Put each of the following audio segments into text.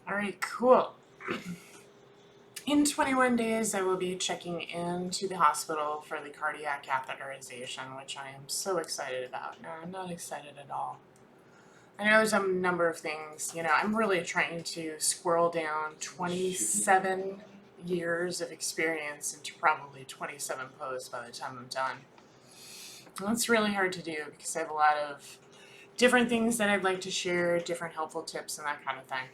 All right, cool. In 21 days, I will be checking into the hospital for the cardiac catheterization, which I am so excited about. No, I'm not excited at all. I know there's a number of things. I'm really trying to squirrel down 27 years of experience into probably 27 posts by the time I'm done. That's really hard to do because I have a lot of different things that I'd like to share, different helpful tips, and that kind of thing.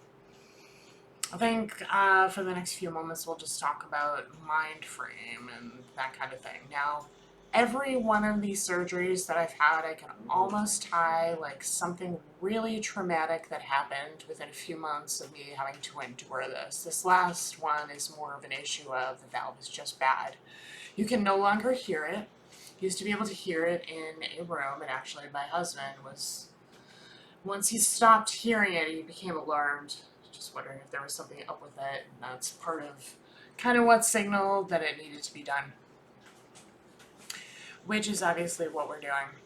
I think for the next few moments, we'll just talk about mind frame and that kind of thing. Now, every one of these surgeries that I've had, I can almost tie like something really traumatic that happened within a few months of me having to endure this. This last one is more of an issue of the valve is just bad. You can no longer hear it. Used to be able to hear it in a room, and actually, my husband was, once he stopped hearing it, he became alarmed, just wondering if there was something up with it, and that's part of kind of what signaled that it needed to be done, which is obviously what we're doing.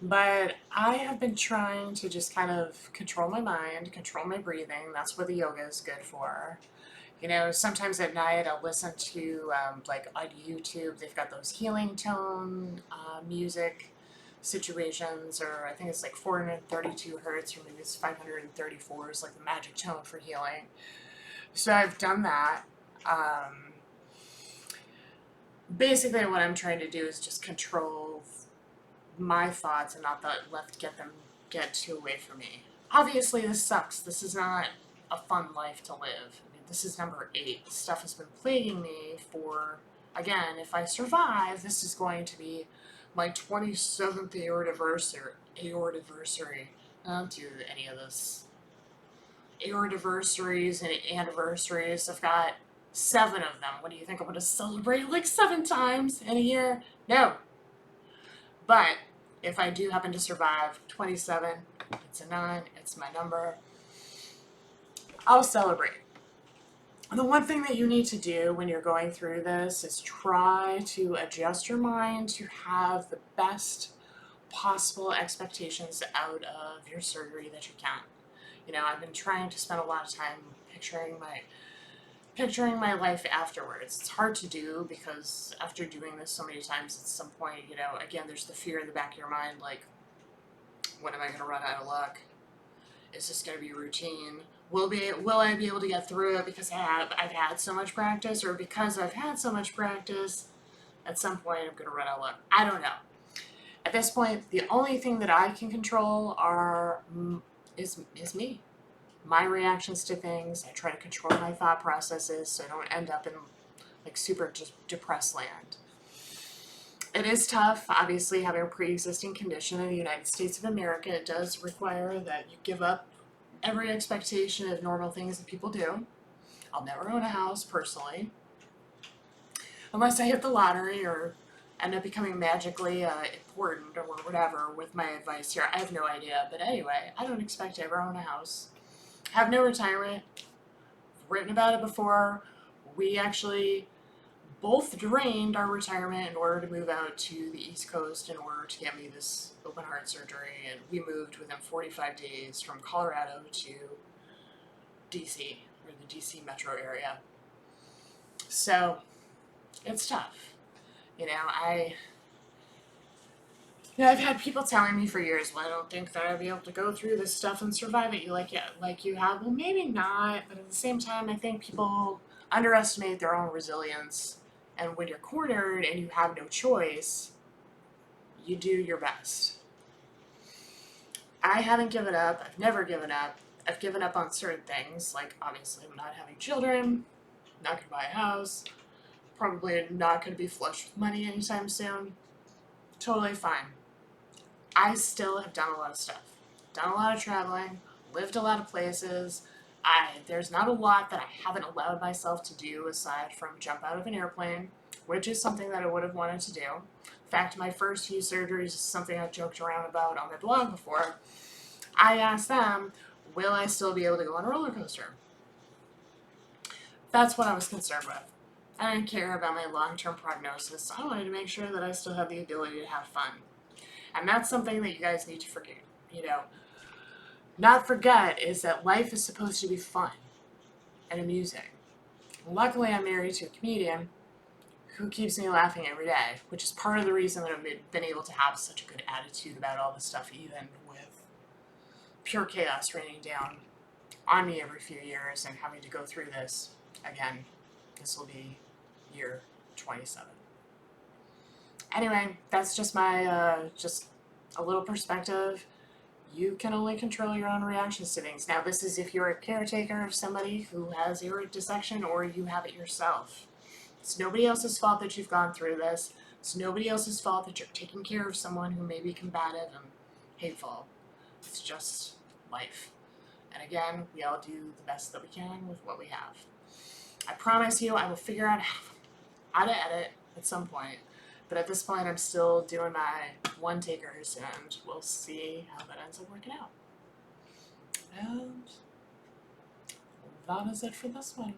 But I have been trying to just kind of control my mind, control my breathing. That's what the yoga is good for. Sometimes at night I'll listen to, like on YouTube, they've got those healing tone music situations, or I think it's like 432 hertz, or maybe it's 534 is like the magic tone for healing. So I've done that. Um, Basically, what I'm trying to do is just control my thoughts and not get too away from me. Obviously, this sucks. This is not a fun life to live. I mean, this is number 8. This stuff has been plaguing me for, again, if I survive, this is going to be my 27th aortiversary. I don't do any of this. Aortiversaries and anniversaries. I've got 7 of them. What do you think? I'm going to celebrate like 7 times in a year? No. But if I do happen to survive 27, it's a 9, it's my number, I'll celebrate. The one thing that you need to do when you're going through this is try to adjust your mind to have the best possible expectations out of your surgery that you can. I've been trying to spend a lot of time picturing my life afterwards. It's hard to do because after doing this so many times, at some point, again, there's the fear in the back of your mind, like, when am I going to run out of luck? Is this going to be routine? Will I be able to get through it because I've had so much practice, or because I've had so much practice, at some point I'm going to run out of luck? I don't know. At this point, the only thing that I can control is me. My reactions to things. I try to control my thought processes so I don't end up in like super just depressed land. It is tough, obviously, having a pre-existing condition in the United States of America. It does require that you give up every expectation of normal things that people do. I'll never own a house personally, unless I hit the lottery or end up becoming magically important or whatever with my advice here. I have no idea. But anyway, I don't expect to ever own a house. Have no retirement. I've written about it before. We actually both drained our retirement in order to move out to the East Coast in order to get me this open heart surgery, and we moved within 45 days from Colorado to DC, or the DC metro area. So it's tough. I've had people telling me for years, well, I don't think that I'd be able to go through this stuff and survive it. Like you have. Well, maybe not, but at the same time, I think people underestimate their own resilience. And when you're cornered and you have no choice, you do your best. I haven't given up. I've never given up. I've given up on certain things, like obviously I'm not having children, not going to buy a house, probably not going to be flush with money anytime soon. Totally fine. I still have done a lot of stuff. Done a lot of traveling, lived a lot of places. There's not a lot that I haven't allowed myself to do aside from jump out of an airplane, which is something that I would have wanted to do. In fact, my first few surgeries is something I've joked around about on my blog before. I asked them, will I still be able to go on a roller coaster? That's what I was concerned with. I didn't care about my long-term prognosis. I wanted to make sure that I still had the ability to have fun. And that's something that you guys need to forget. Not forget is that life is supposed to be fun. and amusing. Luckily, I'm married to a comedian who keeps me laughing every day, which is part of the reason that I've been able to have such a good attitude about all this stuff, even with pure chaos raining down on me every few years and having to go through this again. This will be year 27. Anyway, that's just my just a little perspective. You can only control your own reactions to things. Now, this is if you're a caretaker of somebody who has aortic dissection or you have it yourself. It's nobody else's fault that you've gone through this. It's nobody else's fault that you're taking care of someone who may be combative and hateful. It's just life. And again, we all do the best that we can with what we have. I promise you, I will figure out how to edit at some point. But at this point, I'm still doing my one takers, and we'll see how that ends up working out. And that is it for this one.